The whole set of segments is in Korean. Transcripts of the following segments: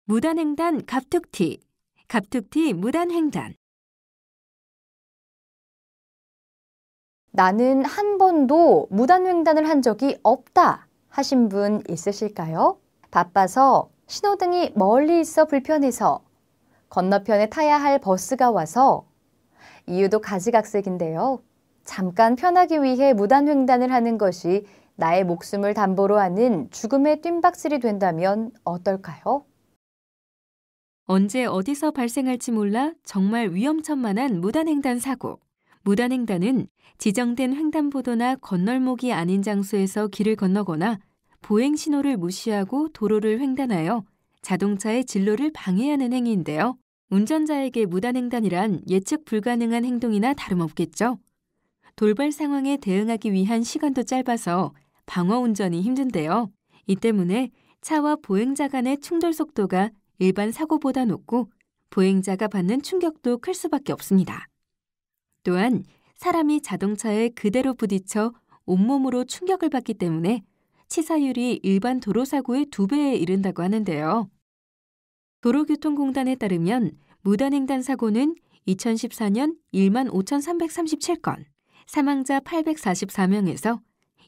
무단횡단 갑툭튀, 갑툭튀 무단횡단. 나는 한 번도 무단횡단을 한 적이 없다 하신 분 있으실까요? 바빠서 신호등이 멀리 있어 불편해서 건너편에 타야 할 버스가 와서 이유도 가지각색인데요. 잠깐 편하기 위해 무단횡단을 하는 것이 나의 목숨을 담보로 하는 죽음의 뜀박질이 된다면 어떨까요? 언제 어디서 발생할지 몰라 정말 위험천만한 무단횡단 사고. 무단횡단은 지정된 횡단보도나 건널목이 아닌 장소에서 길을 건너거나 보행 신호를 무시하고 도로를 횡단하여 자동차의 진로를 방해하는 행위인데요. 운전자에게 무단횡단이란 예측 불가능한 행동이나 다름없겠죠. 돌발 상황에 대응하기 위한 시간도 짧아서 방어 운전이 힘든데요. 이 때문에 차와 보행자 간의 충돌 속도가 일반 사고보다 높고 보행자가 받는 충격도 클 수밖에 없습니다. 또한 사람이 자동차에 그대로 부딪혀 온몸으로 충격을 받기 때문에 치사율이 일반 도로사고의 2배에 이른다고 하는데요. 도로교통공단에 따르면 무단횡단 사고는 2014년 15,337건, 사망자 844명에서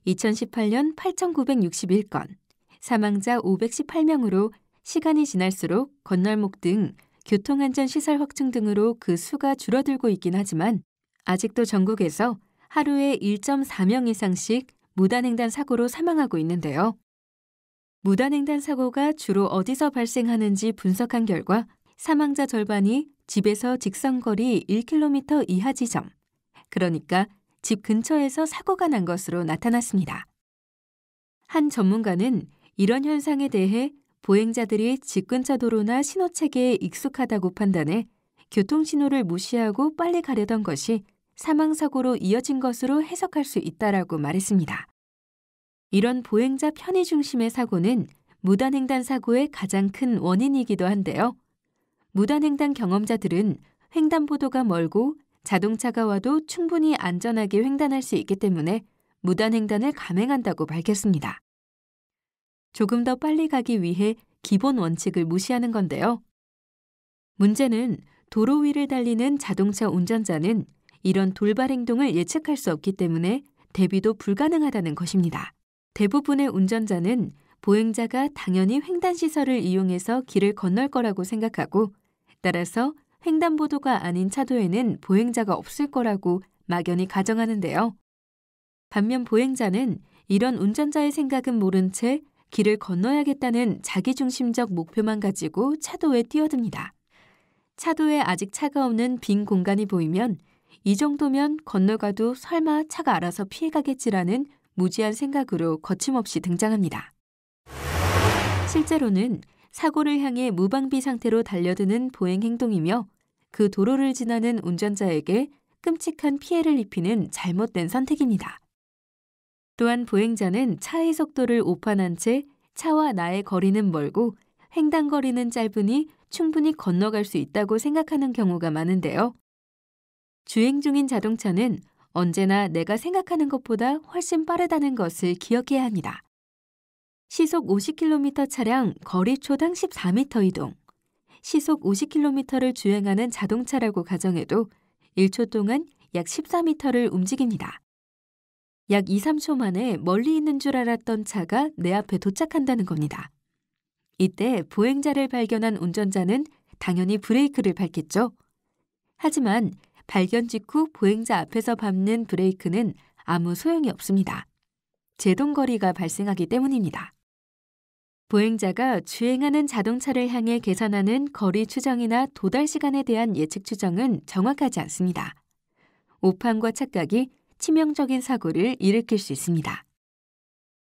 2018년 8,961건, 사망자 518명으로 시간이 지날수록 건널목 등 교통안전시설 확충 등으로 그 수가 줄어들고 있긴 하지만 아직도 전국에서 하루에 1.4명 이상씩 무단횡단 사고로 사망하고 있는데요. 무단횡단 사고가 주로 어디서 발생하는지 분석한 결과 사망자 절반이 집에서 직선거리 1km 이하 지점, 그러니까 집 근처에서 사고가 난 것으로 나타났습니다. 한 전문가는 이런 현상에 대해 보행자들이 집 근처 도로나 신호체계에 익숙하다고 판단해 교통신호를 무시하고 빨리 가려던 것이 사망사고로 이어진 것으로 해석할 수 있다라고 말했습니다. 이런 보행자 편의 중심의 사고는 무단횡단 사고의 가장 큰 원인이기도 한데요. 무단횡단 경험자들은 횡단보도가 멀고 자동차가 와도 충분히 안전하게 횡단할 수 있기 때문에 무단횡단을 감행한다고 밝혔습니다. 조금 더 빨리 가기 위해 기본 원칙을 무시하는 건데요. 문제는 도로 위를 달리는 자동차 운전자는 이런 돌발 행동을 예측할 수 없기 때문에 대비도 불가능하다는 것입니다. 대부분의 운전자는 보행자가 당연히 횡단시설을 이용해서 길을 건널 거라고 생각하고 따라서 횡단보도가 아닌 차도에는 보행자가 없을 거라고 막연히 가정하는데요. 반면 보행자는 이런 운전자의 생각은 모른 채 길을 건너야겠다는 자기중심적 목표만 가지고 차도에 뛰어듭니다. 차도에 아직 차가 없는 빈 공간이 보이면 이 정도면 건너가도 설마 차가 알아서 피해가겠지라는 무지한 생각으로 거침없이 등장합니다. 실제로는 사고를 향해 무방비 상태로 달려드는 보행 행동이며 그 도로를 지나는 운전자에게 끔찍한 피해를 입히는 잘못된 선택입니다. 또한 보행자는 차의 속도를 오판한 채 차와 나의 거리는 멀고 횡단거리는 짧으니 충분히 건너갈 수 있다고 생각하는 경우가 많은데요. 주행 중인 자동차는 언제나 내가 생각하는 것보다 훨씬 빠르다는 것을 기억해야 합니다. 시속 50km 차량 거리 초당 14m 이동, 시속 50km를 주행하는 자동차라고 가정해도 1초 동안 약 14m를 움직입니다. 약 2, 3초 만에 멀리 있는 줄 알았던 차가 내 앞에 도착한다는 겁니다. 이때 보행자를 발견한 운전자는 당연히 브레이크를 밟겠죠. 하지만 발견 직후 보행자 앞에서 밟는 브레이크는 아무 소용이 없습니다. 제동거리가 발생하기 때문입니다. 보행자가 주행하는 자동차를 향해 계산하는 거리 추정이나 도달 시간에 대한 예측 추정은 정확하지 않습니다. 오판과 착각이 치명적인 사고를 일으킬 수 있습니다.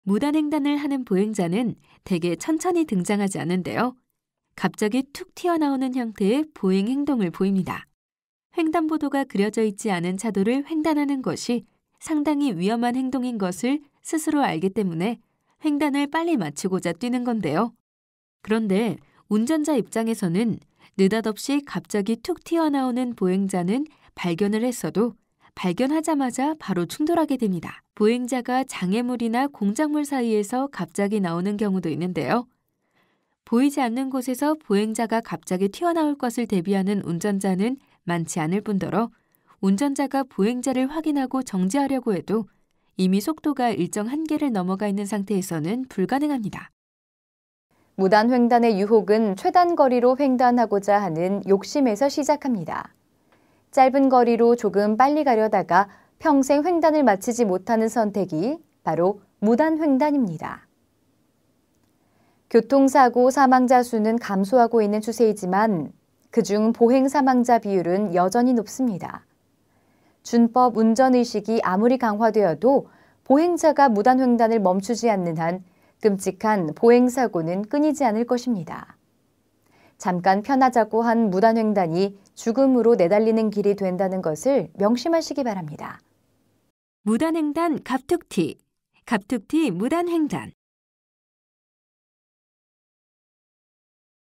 무단횡단을 하는 보행자는 대개 천천히 등장하지 않는데요. 갑자기 툭 튀어나오는 형태의 보행 행동을 보입니다. 횡단보도가 그려져 있지 않은 차도를 횡단하는 것이 상당히 위험한 행동인 것을 스스로 알기 때문에 횡단을 빨리 마치고자 뛰는 건데요. 그런데 운전자 입장에서는 느닷없이 갑자기 툭 튀어나오는 보행자는 발견을 했어도 발견하자마자 바로 충돌하게 됩니다. 보행자가 장애물이나 공작물 사이에서 갑자기 나오는 경우도 있는데요. 보이지 않는 곳에서 보행자가 갑자기 튀어나올 것을 대비하는 운전자는 많지 않을 뿐더러 운전자가 보행자를 확인하고 정지하려고 해도 이미 속도가 일정 한계를 넘어가 있는 상태에서는 불가능합니다. 무단횡단의 유혹은 최단 거리로 횡단하고자 하는 욕심에서 시작합니다. 짧은 거리로 조금 빨리 가려다가 평생 횡단을 마치지 못하는 선택이 바로 무단횡단입니다. 교통사고 사망자 수는 감소하고 있는 추세이지만 그중 보행 사망자 비율은 여전히 높습니다. 준법 운전의식이 아무리 강화되어도 보행자가 무단횡단을 멈추지 않는 한 끔찍한 보행사고는 끊이지 않을 것입니다. 잠깐 편하자고 한 무단횡단이 죽음으로 내달리는 길이 된다는 것을 명심하시기 바랍니다. 무단횡단 갑툭튀, 갑툭튀 무단횡단.